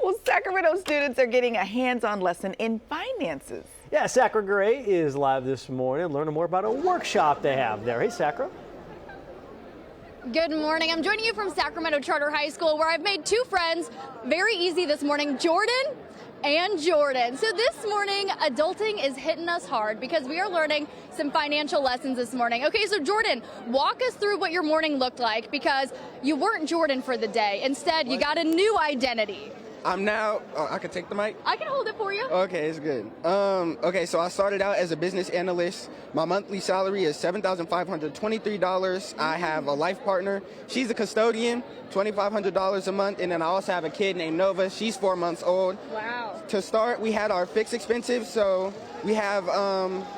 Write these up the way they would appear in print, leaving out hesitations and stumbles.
Well, Sacramento students are getting a hands-on lesson in finances. Yeah, Sakura Gray is live this morning learning more about a workshop they have there. Hey, Sakura. Good morning. I'm joining you from Sacramento Charter High School, where I've made two friends very easy this morning, Jordan and Jordan. So this morning, adulting is hitting us hard because we are learning some financial lessons this morning. Okay, so Jordan, walk us through what your morning looked like, because you weren't Jordan for the day. Instead, you got a new identity. I'm now, I can take the mic? I can hold it for you. Okay, it's good. Okay, so I started out as a business analyst. My monthly salary is $7,523. I have a life partner. She's a custodian, $2,500 a month. And then I also have a kid named Nova. She's 4 months old. Wow. To start, we had our fixed expenses. So we have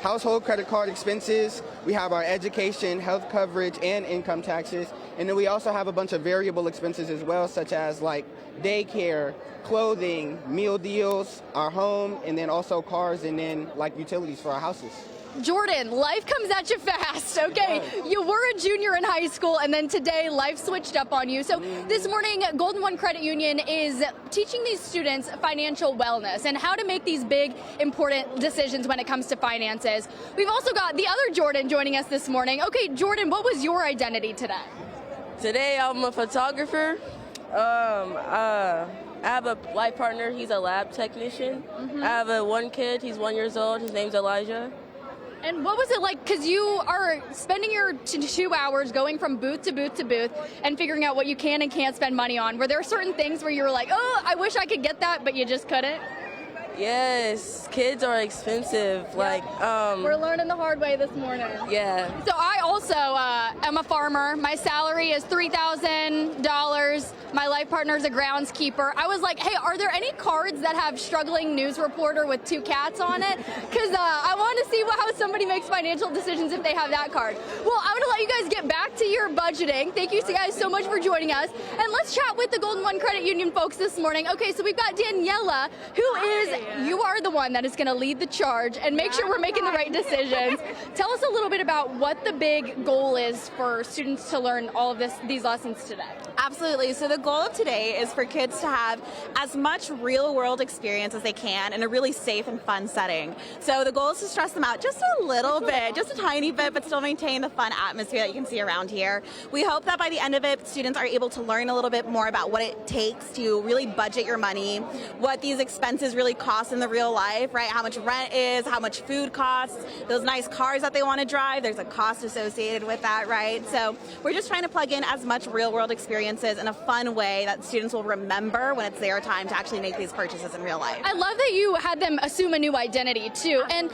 household credit card expenses. We have our education, health coverage, and income taxes. And then we also have a bunch of variable expenses as well, such as like daycare, clothing, meal deals, our home, and then also cars, and then like utilities for our houses. Jordan, life comes at you fast, okay? You were a junior in high school, and then today life switched up on you. So this morning, Golden One Credit Union is teaching these students financial wellness and how to make these big, important decisions when it comes to finances. We've also got the other Jordan joining us this morning. Okay, Jordan, what was your identity today? Today I'm a photographer. I have a life partner. He's a lab technician. I have one kid. He's 1 year old. His name's Elijah. And what was it like? Because you are spending your 2 hours going from booth to booth to booth and figuring out what you can and can't spend money on. Were there certain things where you were like, oh, I wish I could get that, but you just couldn't? Yes, kids are expensive. We're learning the hard way this morning. Yeah. So I also am a farmer. My salary is $3,000. My life partner is a groundskeeper. I was like, hey, are there any cards that have struggling news reporter with 2 cats on it? Because I want to see how somebody makes financial decisions if they have that card. Well, I'm going to let you guys get back to your budgeting. Thank you guys so much for joining us. And let's chat with the Golden One Credit Union folks this morning. Okay, so we've got Daniela, who is, you are the one that is going to lead the charge and make sure we're making the right decisions. Tell us a little bit about what the big goal is for students to learn all of these lessons today. Absolutely. So the goal of today is for kids to have as much real world experience as they can in a really safe and fun setting. So the goal is to stress them out just a little bit, just a tiny bit, but still maintain the fun atmosphere that you can see around here. We hope that by the end of it, students are able to learn a little bit more about what it takes to really budget your money, what these expenses really cost in the real life, right? How much rent is, how much food costs, those nice cars that they want to drive, there's a cost associated with that, right? So we're just trying to plug in as much real world experiences in a fun way that students will remember when it's their time to actually make these purchases in real life. I love that you had them assume a new identity too. And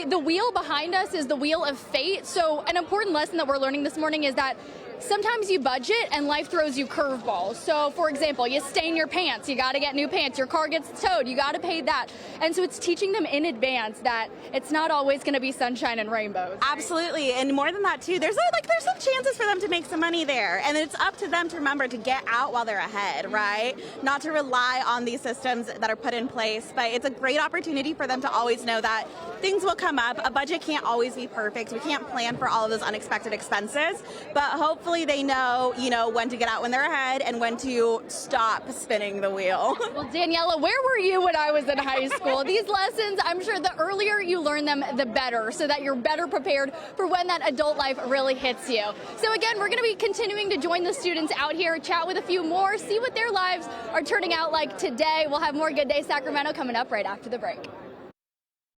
the wheel behind us is the wheel of fate. So an important lesson that we're learning this morning is that sometimes you budget and life throws you curveballs. So for example, you stain your pants, you got to get new pants, your car gets towed, you got to pay that. And so it's teaching them in advance that it's not always going to be sunshine and rainbows. Right? Absolutely. And more than that too, there's some chances for them to make some money there. And it's up to them to remember to get out while they're ahead, right? Not to rely on these systems that are put in place, but it's a great opportunity for them to always know that things will come up. A budget can't always be perfect. We can't plan for all of those unexpected expenses, but hopefully they know, when to get out when they're ahead and when to stop spinning the wheel. Well, Daniela, where were you when I was in high school? These lessons, I'm sure the earlier you learn them, the better, so that you're better prepared for when that adult life really hits you. So again, we're going to be continuing to join the students out here, chat with a few more, see what their lives are turning out like today. We'll have more Good Day Sacramento coming up right after the break.